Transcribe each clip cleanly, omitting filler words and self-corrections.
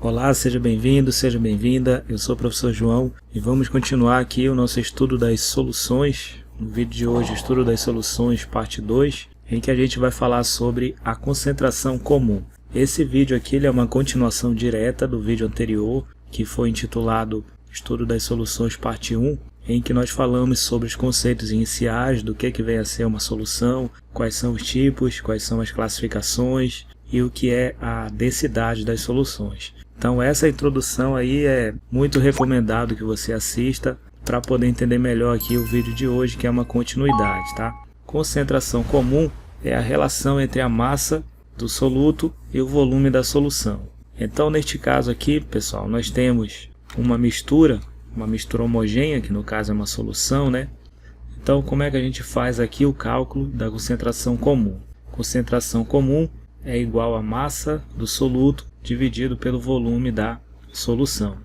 Olá, seja bem-vindo, seja bem-vinda. Eu sou o professor João e vamos continuar aqui o nosso estudo das soluções. No vídeo de hoje, estudo das soluções, parte 2, em que a gente vai falar sobre a concentração comum. Esse vídeo aqui ele é uma continuação direta do vídeo anterior, que foi intitulado Estudo das Soluções, parte 1, em que nós falamos sobre os conceitos iniciais do que vem a ser uma solução, quais são os tipos, quais são as classificações e o que é a densidade das soluções. Então essa introdução aí é muito recomendado que você assista para poder entender melhor aqui o vídeo de hoje, que é uma continuidade, tá? Concentração comum é a relação entre a massa do soluto e o volume da solução. Então neste caso aqui, pessoal, nós temos uma mistura homogênea, que no caso é uma solução, né? Então como é que a gente faz aqui o cálculo da concentração comum? Concentração comum é igual a massa do soluto dividido pelo volume da solução.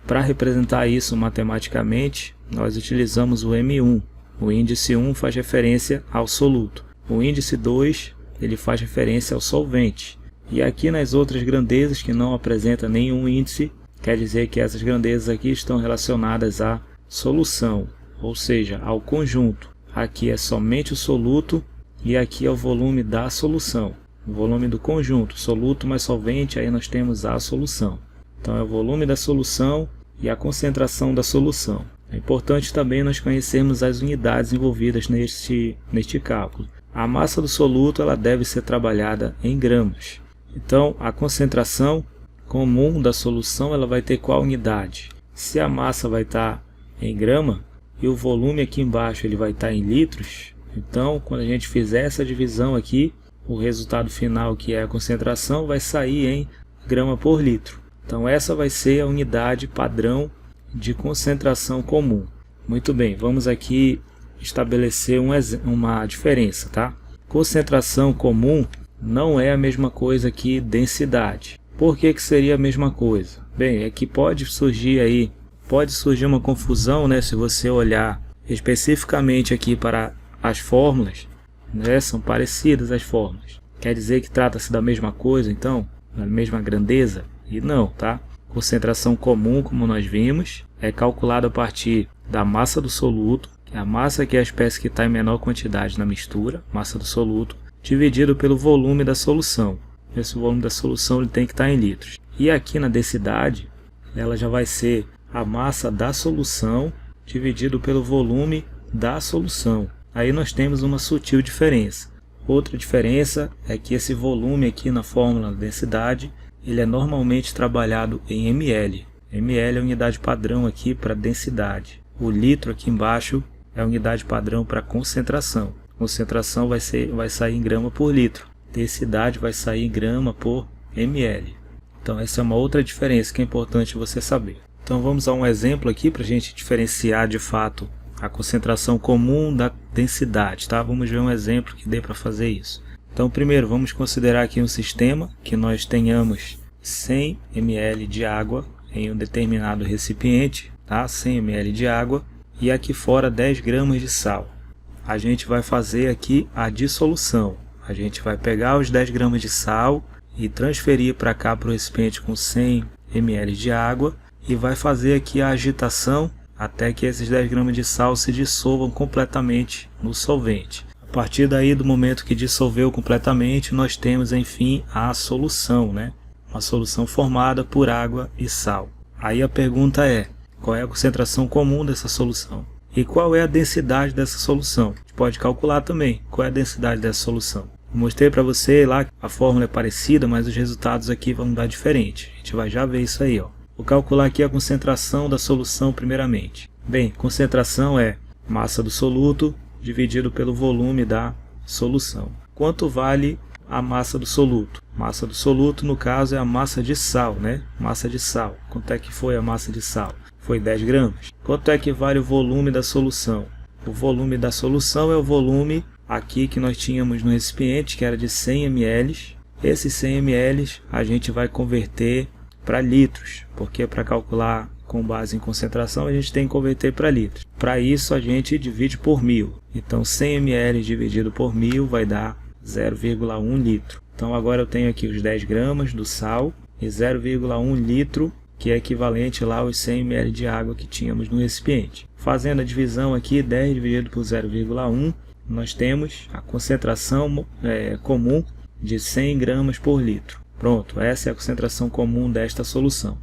Para representar isso matematicamente, nós utilizamos o M1. O índice 1 faz referência ao soluto. O índice 2 ele faz referência ao solvente. E aqui nas outras grandezas que não apresentam nenhum índice, quer dizer que essas grandezas aqui estão relacionadas à solução, ou seja, ao conjunto. Aqui é somente o soluto e aqui é o volume da solução. O volume do conjunto, soluto mais solvente, aí nós temos a solução. Então é o volume da solução e a concentração da solução. É importante também nós conhecermos as unidades envolvidas neste cálculo. A massa do soluto ela deve ser trabalhada em gramas. Então a concentração comum da solução ela vai ter qual unidade? Se a massa vai estar em grama e o volume aqui embaixo ele vai estar em litros, então quando a gente fizer essa divisão aqui, o resultado final, que é a concentração, vai sair em grama por litro. Então essa vai ser a unidade padrão de concentração comum. Muito bem, vamos aqui estabelecer uma diferença, tá? Concentração comum não é a mesma coisa que densidade. Por que seria a mesma coisa? Bem, é que pode surgir uma confusão, né? Se você olhar especificamente aqui para as fórmulas, né, são parecidas as fórmulas. Quer dizer que trata-se da mesma coisa, então? Da mesma grandeza? E não, tá? Concentração comum, como nós vimos, é calculada a partir da massa do soluto, que é a massa que é a espécie que está em menor quantidade na mistura, massa do soluto, dividido pelo volume da solução. Esse volume da solução ele tem que estar em litros. E aqui na densidade, ela já vai ser a massa da solução dividido pelo volume da solução. Aí nós temos uma sutil diferença. Outra diferença é que esse volume aqui na fórmula da densidade, ele é normalmente trabalhado em ml. ml é a unidade padrão aqui para densidade. O litro aqui embaixo é a unidade padrão para concentração. Concentração vai sair em grama por litro. Densidade vai sair em grama por ml. Então essa é uma outra diferença que é importante você saber. Então vamos a um exemplo aqui para a gente diferenciar de fato a concentração comum da densidade, tá? Vamos ver um exemplo que dê para fazer isso. Então, primeiro, vamos considerar aqui um sistema que nós tenhamos 100 ml de água em um determinado recipiente, tá? 100 ml de água e aqui fora 10 gramas de sal. A gente vai fazer aqui a dissolução. A gente vai pegar os 10 gramas de sal e transferir para cá para o recipiente com 100 ml de água e vai fazer aqui a agitação até que esses 10 gramas de sal se dissolvam completamente no solvente. A partir daí, do momento que dissolveu completamente, nós temos, enfim, a solução, né? Uma solução formada por água e sal. Aí a pergunta é, qual é a concentração comum dessa solução? E qual é a densidade dessa solução? A gente pode calcular também qual é a densidade dessa solução. Eu mostrei para você lá que a fórmula é parecida, mas os resultados aqui vão dar diferente. A gente vai já ver isso aí, ó. Vou calcular aqui a concentração da solução primeiramente. Bem, concentração é massa do soluto dividido pelo volume da solução. Quanto vale a massa do soluto? Massa do soluto, no caso, é a massa de sal, né? Massa de sal. Quanto é que foi a massa de sal? Foi 10 gramas. Quanto é que vale o volume da solução? O volume da solução é o volume aqui que nós tínhamos no recipiente, que era de 100 ml. Esses 100 ml a gente vai converter para litros, porque para calcular com base em concentração a gente tem que converter para litros. Para isso a gente divide por 1000. Então 100 ml dividido por 1000 vai dar 0,1 litro. Então agora eu tenho aqui os 10 gramas do sal e 0,1 litro, que é equivalente lá aos 100 ml de água que tínhamos no recipiente. Fazendo a divisão aqui, 10 dividido por 0,1, nós temos a concentração comum de 100 gramas por litro. Pronto, essa é a concentração comum desta solução.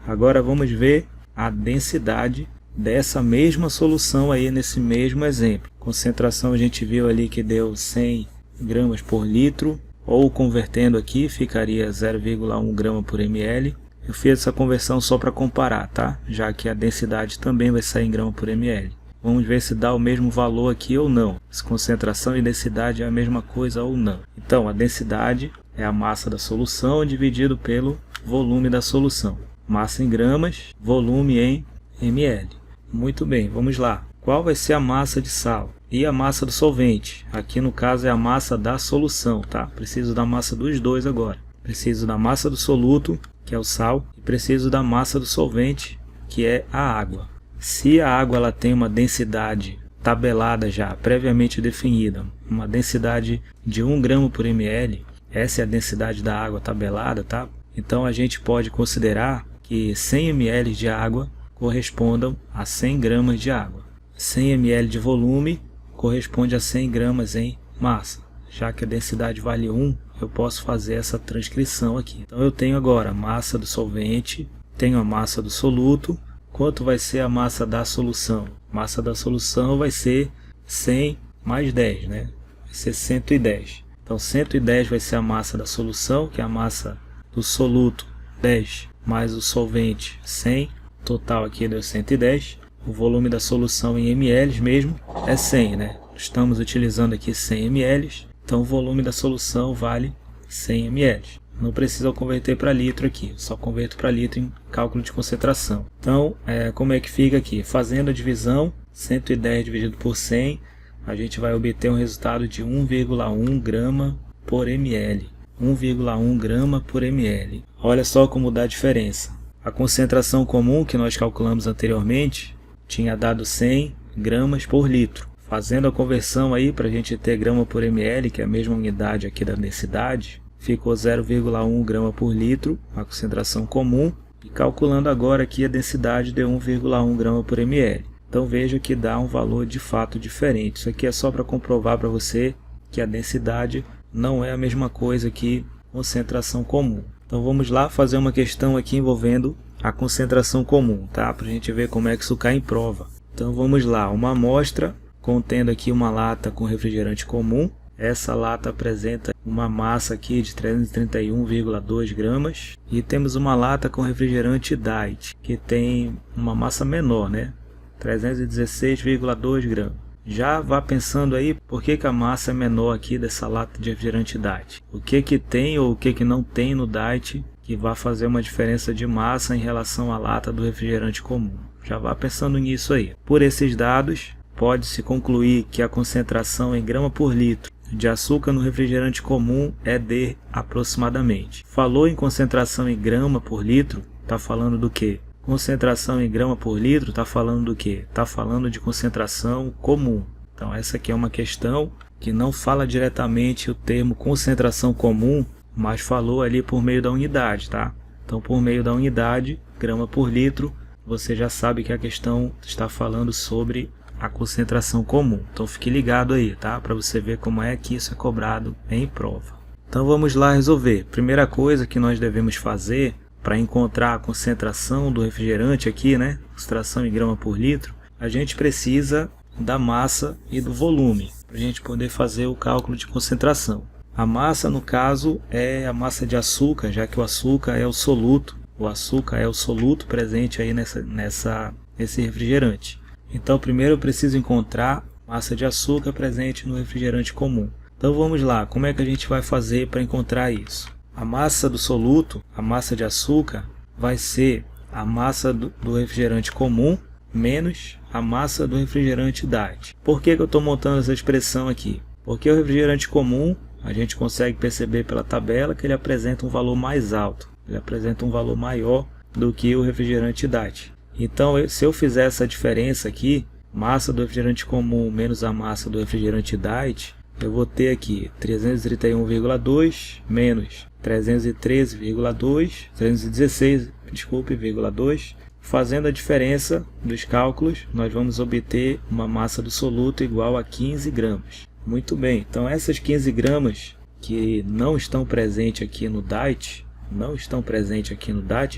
Agora vamos ver a densidade dessa mesma solução aí nesse mesmo exemplo. Concentração a gente viu ali que deu 100 gramas por litro, ou convertendo aqui ficaria 0,1 grama por ml. Eu fiz essa conversão só para comparar, tá? Já que a densidade também vai sair em grama por ml. Vamos ver se dá o mesmo valor aqui ou não. Se concentração e densidade é a mesma coisa ou não. Então, a densidade é a massa da solução dividido pelo volume da solução. Massa em gramas, volume em ml. Muito bem, vamos lá. Qual vai ser a massa de sal? E a massa do solvente? Aqui no caso é a massa da solução, tá? Preciso da massa dos dois agora. Preciso da massa do soluto, que é o sal, e preciso da massa do solvente, que é a água. Se a água ela tem uma densidade tabelada já, previamente definida, uma densidade de 1 grama por ml, essa é a densidade da água tabelada, tá? Então a gente pode considerar que 100 ml de água correspondam a 100 gramas de água. 100 ml de volume corresponde a 100 gramas em massa. Já que a densidade vale 1, eu posso fazer essa transcrição aqui. Então eu tenho agora a massa do solvente, tenho a massa do soluto. Quanto vai ser a massa da solução? A massa da solução vai ser 100 mais 10, né? Vai ser 110. Então 110 vai ser a massa da solução, que é a massa do soluto 10, mais o solvente 100. Total aqui deu 110. O volume da solução em ml mesmo é 100, né? Estamos utilizando aqui 100 ml. Então o volume da solução vale 100 ml. Não precisa converter para litro aqui, só converto para litro em cálculo de concentração. Então, como é que fica aqui? Fazendo a divisão, 110 dividido por 100, a gente vai obter um resultado de 1,1 grama por ml. 1,1 grama por ml. Olha só como dá a diferença. A concentração comum que nós calculamos anteriormente tinha dado 100 gramas por litro. Fazendo a conversão aí para a gente ter grama por ml, que é a mesma unidade aqui da densidade, ficou 0,1 grama por litro, a concentração comum, e calculando agora aqui a densidade deu 1,1 grama por ml. Então veja que dá um valor de fato diferente. Isso aqui é só para comprovar para você que a densidade não é a mesma coisa que concentração comum. Então vamos lá fazer uma questão aqui envolvendo a concentração comum, tá? Para a gente ver como é que isso cai em prova. Então vamos lá, uma amostra contendo aqui uma lata com refrigerante comum. Essa lata apresenta uma massa aqui de 331,2 gramas. E temos uma lata com refrigerante Diet, que tem uma massa menor, né? 316,2 gramas. Já vá pensando aí por que a massa é menor aqui dessa lata de refrigerante Diet. O que tem ou o que não tem no Diet que vai fazer uma diferença de massa em relação à lata do refrigerante comum. Já vá pensando nisso aí. Por esses dados, pode-se concluir que a concentração em grama por litro de açúcar no refrigerante comum é de aproximadamente. Falou em concentração em grama por litro, está falando do quê? Concentração em grama por litro está falando do quê? Está falando de concentração comum. Então essa aqui é uma questão que não fala diretamente o termo concentração comum, mas falou ali por meio da unidade, tá? Então por meio da unidade, grama por litro, você já sabe que a questão está falando sobre a concentração comum. Então fique ligado aí, tá? Para você ver como é que isso é cobrado em prova. Então vamos lá resolver. Primeira coisa que nós devemos fazer para encontrar a concentração do refrigerante aqui, né? Concentração em grama por litro, a gente precisa da massa e do volume para a gente poder fazer o cálculo de concentração. A massa, no caso, é a massa de açúcar, já que o açúcar é o soluto. O açúcar é o soluto presente aí nesse refrigerante. Então, primeiro eu preciso encontrar massa de açúcar presente no refrigerante comum. Então, vamos lá. Como é que a gente vai fazer para encontrar isso? A massa do soluto, a massa de açúcar, vai ser a massa do refrigerante comum menos a massa do refrigerante Diet. Por que eu estou montando essa expressão aqui? Porque o refrigerante comum, a gente consegue perceber pela tabela que ele apresenta um valor mais alto. Ele apresenta um valor maior do que o refrigerante Diet. Então, se eu fizer essa diferença aqui, massa do refrigerante comum menos a massa do refrigerante Diet, eu vou ter aqui 331,2 menos 313,2, 316,2. Fazendo a diferença dos cálculos, nós vamos obter uma massa do soluto igual a 15 gramas. Muito bem, então essas 15 gramas que não estão presentes aqui no DIT,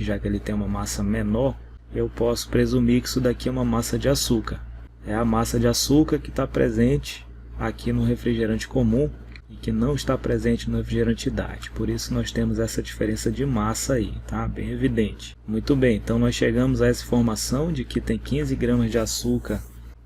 já que ele tem uma massa menor, eu posso presumir que isso daqui é uma massa de açúcar. É a massa de açúcar que está presente aqui no refrigerante comum e que não está presente no refrigerante DIT. Por isso nós temos essa diferença de massa aí, tá? Bem evidente. Muito bem, então nós chegamos a essa informação de que tem 15 gramas de açúcar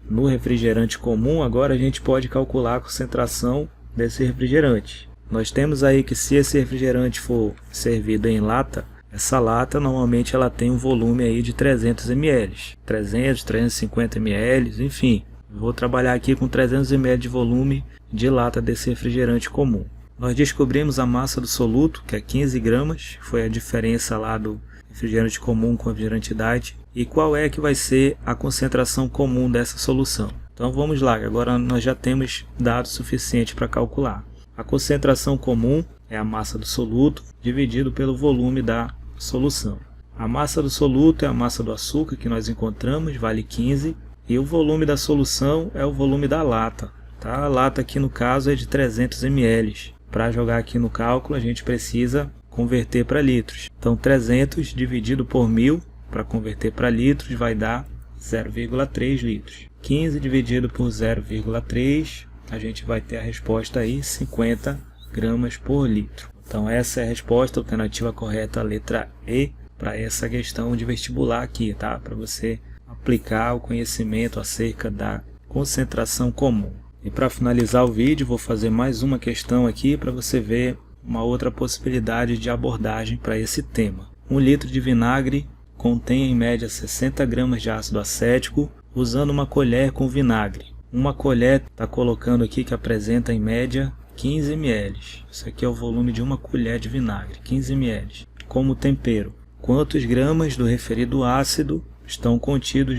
no refrigerante comum. Agora a gente pode calcular a concentração desse refrigerante. Nós temos aí que se esse refrigerante for servido em lata, essa lata normalmente ela tem um volume aí de 300 ml, 300, 350 ml, enfim. Vou trabalhar aqui com 300 ml de volume de lata desse refrigerante comum. Nós descobrimos a massa do soluto, que é 15 gramas, foi a diferença lá do refrigerante comum com o refrigerante DIT. E qual é que vai ser a concentração comum dessa solução? Então vamos lá, agora nós já temos dados suficientes para calcular. A concentração comum é a massa do soluto dividido pelo volume da solução. A massa do soluto é a massa do açúcar que nós encontramos, vale 15. E o volume da solução é o volume da lata. Tá? A lata aqui no caso é de 300 ml. Para jogar aqui no cálculo a gente precisa converter para litros. Então 300 dividido por 1000 para converter para litros vai dar 0,3 litros. 15 dividido por 0,3 a gente vai ter a resposta aí 50 gramas por litro. Então essa é a resposta, a alternativa correta, a letra E, para essa questão de vestibular aqui, tá? Para você aplicar o conhecimento acerca da concentração comum. E para finalizar o vídeo, vou fazer mais uma questão aqui para você ver uma outra possibilidade de abordagem para esse tema. 1 litro de vinagre contém em média 60 gramas de ácido acético usando uma colher com vinagre. Uma colher está colocando aqui que apresenta em média 15 ml. Isso aqui é o volume de uma colher de vinagre, 15 ml. Como tempero, quantos gramas do referido ácido estão contidos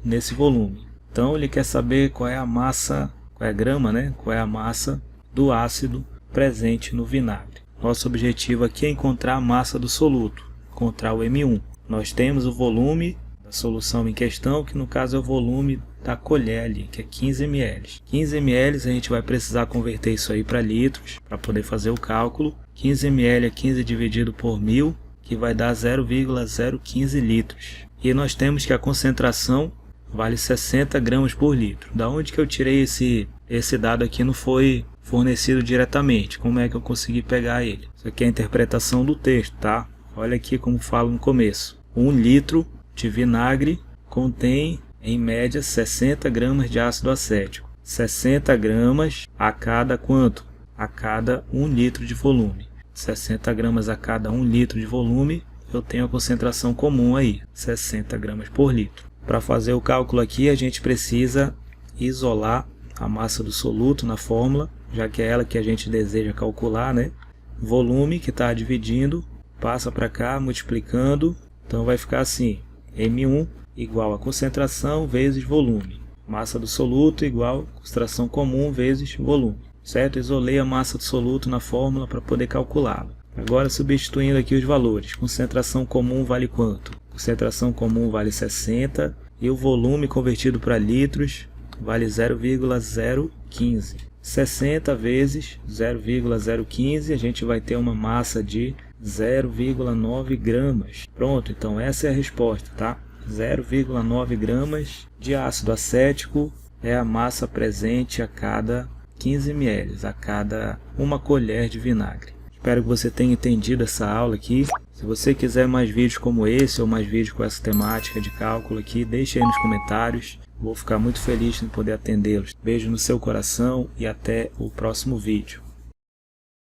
nesse volume? Então ele quer saber qual é a massa, qual é a grama, né? Qual é a massa do ácido presente no vinagre. Nosso objetivo aqui é encontrar a massa do soluto, encontrar o M1. Nós temos o volume da solução em questão, que no caso é o volume da colher ali, que é 15 ml. 15 ml a gente vai precisar converter isso aí para litros, para poder fazer o cálculo. 15 ml é 15 dividido por 1000, que vai dar 0,015 litros. E nós temos que a concentração vale 60 gramas por litro. Da onde que eu tirei esse dado aqui? Não foi fornecido diretamente. Como é que eu consegui pegar ele? Isso aqui é a interpretação do texto, tá? Olha aqui como fala no começo. 1 litro de vinagre contém em média 60 gramas de ácido acético. 60 gramas a cada quanto? A cada 1 litro de volume. 60 gramas a cada 1 litro de volume, eu tenho a concentração comum aí, 60 gramas por litro. Para fazer o cálculo aqui, a gente precisa isolar a massa do soluto na fórmula, já que é ela que a gente deseja calcular, né? Volume que está dividindo, passa para cá, multiplicando, então vai ficar assim, M1 igual a concentração vezes volume. Massa do soluto igual a concentração comum vezes volume. Certo? Isolei a massa do soluto na fórmula para poder calculá-la. Agora substituindo aqui os valores. Concentração comum vale quanto? Concentração comum vale 60 e o volume convertido para litros vale 0,015. 60 vezes 0,015 a gente vai ter uma massa de 0,9 gramas. Pronto, então essa é a resposta, tá? 0,9 gramas de ácido acético é a massa presente a cada 15 ml, a cada uma colher de vinagre. Espero que você tenha entendido essa aula aqui. Se você quiser mais vídeos como esse ou mais vídeos com essa temática de cálculo aqui, deixe aí nos comentários. Vou ficar muito feliz em poder atendê-los. Beijo no seu coração e até o próximo vídeo.